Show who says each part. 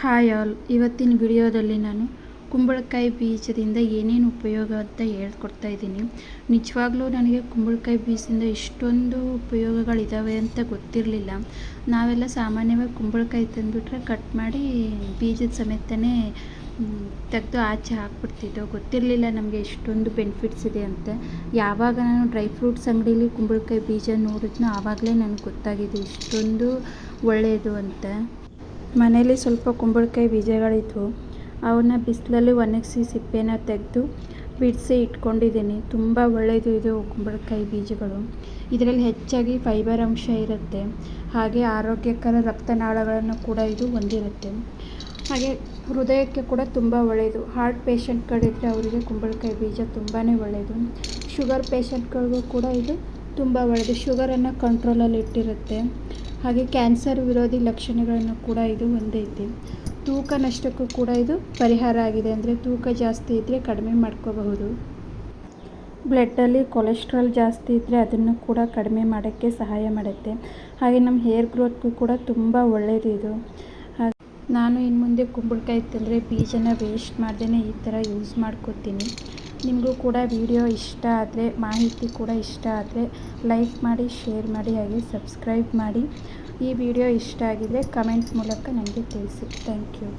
Speaker 1: Hi all, ಇವತ್ತಿನ ವಿಡಿಯೋದಲ್ಲಿ ನಾನು ಕುಂಬಳಕಾಯಿ ಬೀಜದಿಂದ ಏನೇನು ಉಪಯೋಗ ಅಂತ ಹೇಳ್ಕೊಡ್ತಾ ಇದ್ದೀನಿ. ನಿಜವಾಗ್ಲೂ ನನಗೆ ಕುಂಬಳಕಾಯಿ ಬೀಜದಿಂದ ಇಷ್ಟೊಂದು ಉಪಯೋಗಗಳಿದ್ದಾವೆ ಅಂತ ಗೊತ್ತಿರಲಿಲ್ಲ. ನಾವೆಲ್ಲ ಸಾಮಾನ್ಯವಾಗಿ ಕುಂಬಳಕಾಯಿ ತಂದುಬಿಟ್ರೆ ಕಟ್ ಮಾಡಿ ಬೀಜದ ಸಮೇತನೇ ತೆಗೆದು ಆಚೆ ಹಾಕ್ಬಿಡ್ತಿದ್ದೋ. ಗೊತ್ತಿರಲಿಲ್ಲ ನಮಗೆ ಇಷ್ಟೊಂದು ಬೆನಿಫಿಟ್ಸ್ ಇದೆ ಅಂತ. ಯಾವಾಗ ನಾನು ಡ್ರೈ ಫ್ರೂಟ್ಸ್ ಅಂಗಡೀಲಿ ಕುಂಬಳಕಾಯಿ ಬೀಜ ನೋಡಿದ್ನೋ ಆವಾಗಲೇ ನನಗೆ ಗೊತ್ತಾಗಿದೆ ಇಷ್ಟೊಂದು ಒಳ್ಳೆಯದು ಅಂತ. ಮನೇಲಿ ಸ್ವಲ್ಪ ಕುಂಬಳಕಾಯಿ ಬೀಜಗಳಿದ್ವು, ಅವನ್ನ ಬಿಸಿಲಲ್ಲಿ ಒಣಗಿಸಿ ಸಿಪ್ಪೆನ ತೆಗೆದು ಬಿಡಿಸಿ ಇಟ್ಕೊಂಡಿದ್ದೀನಿ. ತುಂಬ ಒಳ್ಳೆಯದು ಇದು ಕುಂಬಳಕಾಯಿ ಬೀಜಗಳು. ಇದರಲ್ಲಿ ಹೆಚ್ಚಾಗಿ ಫೈಬರ್ ಅಂಶ ಇರುತ್ತೆ, ಹಾಗೆ ಆರೋಗ್ಯಕರ ರಕ್ತನಾಳಗಳನ್ನು ಕೂಡ ಇದು ಹೊಂದಿರುತ್ತೆ. ಹಾಗೆ ಹೃದಯಕ್ಕೆ ಕೂಡ ತುಂಬ ಒಳ್ಳೆಯದು. ಹಾರ್ಟ್ ಪೇಷಂಟ್ಗಳಿದ್ದರೆ ಅವರಿಗೆ ಕುಂಬಳಕಾಯಿ ಬೀಜ ತುಂಬಾ ಒಳ್ಳೆಯದು. ಶುಗರ್ ಪೇಷಂಟ್ಗಳಿಗೂ ಕೂಡ ಇದು ತುಂಬ ಒಳ್ಳೆಯದು. ಶುಗರನ್ನು ಕಂಟ್ರೋಲಲ್ಲಿ ಇಟ್ಟಿರುತ್ತೆ. ಹಾಗೆ ಕ್ಯಾನ್ಸರ್ ವಿರೋಧಿ ಲಕ್ಷಣಗಳನ್ನು ಕೂಡ ಇದು ಹೊಂದೈತಿ. ತೂಕ ನಷ್ಟಕ್ಕೂ ಕೂಡ ಇದು ಪರಿಹಾರ ಆಗಿದೆ. ಅಂದರೆ ತೂಕ ಜಾಸ್ತಿ ಇದ್ದರೆ ಕಡಿಮೆ ಮಾಡ್ಕೋಬಹುದು. ಬ್ಲಡ್ಡಲ್ಲಿ ಕೊಲೆಸ್ಟ್ರಾಲ್ ಜಾಸ್ತಿ ಇದ್ದರೆ ಅದನ್ನು ಕೂಡ ಕಡಿಮೆ ಮಾಡೋಕ್ಕೆ ಸಹಾಯ ಮಾಡುತ್ತೆ. ಹಾಗೆ ನಮ್ಮ ಹೇರ್ ಗ್ರೋತ್ಗೂ ಕೂಡ ತುಂಬ ಒಳ್ಳೆಯದು ಇದು. ಹಾಗೆ ನಾನು ಇನ್ನು ಮುಂದೆ ಕುಂಬಳಕಾಯಿ ತಂದರೆ ಬೀಜನ ವೇಸ್ಟ್ ಮಾಡ್ದೇ ಈ ಥರ ಯೂಸ್ ಮಾಡ್ಕೋತೀನಿ. ನಿಮಗೂ ಕೂಡ ವಿಡಿಯೋ ಇಷ್ಟ ಆದರೆ, ಮಾಹಿತಿ ಕೂಡ ಇಷ್ಟ ಆದರೆ ಲೈಕ್ ಮಾಡಿ, ಶೇರ್ ಮಾಡಿ, ಹಾಗೆ ಸಬ್ಸ್ಕ್ರೈಬ್ ಮಾಡಿ. ಈ ವಿಡಿಯೋ ಇಷ್ಟ ಆಗಿದರೆ ಕಮೆಂಟ್ ಮೂಲಕ ನನಗೆ ತಿಳಿಸಿ. Thank you.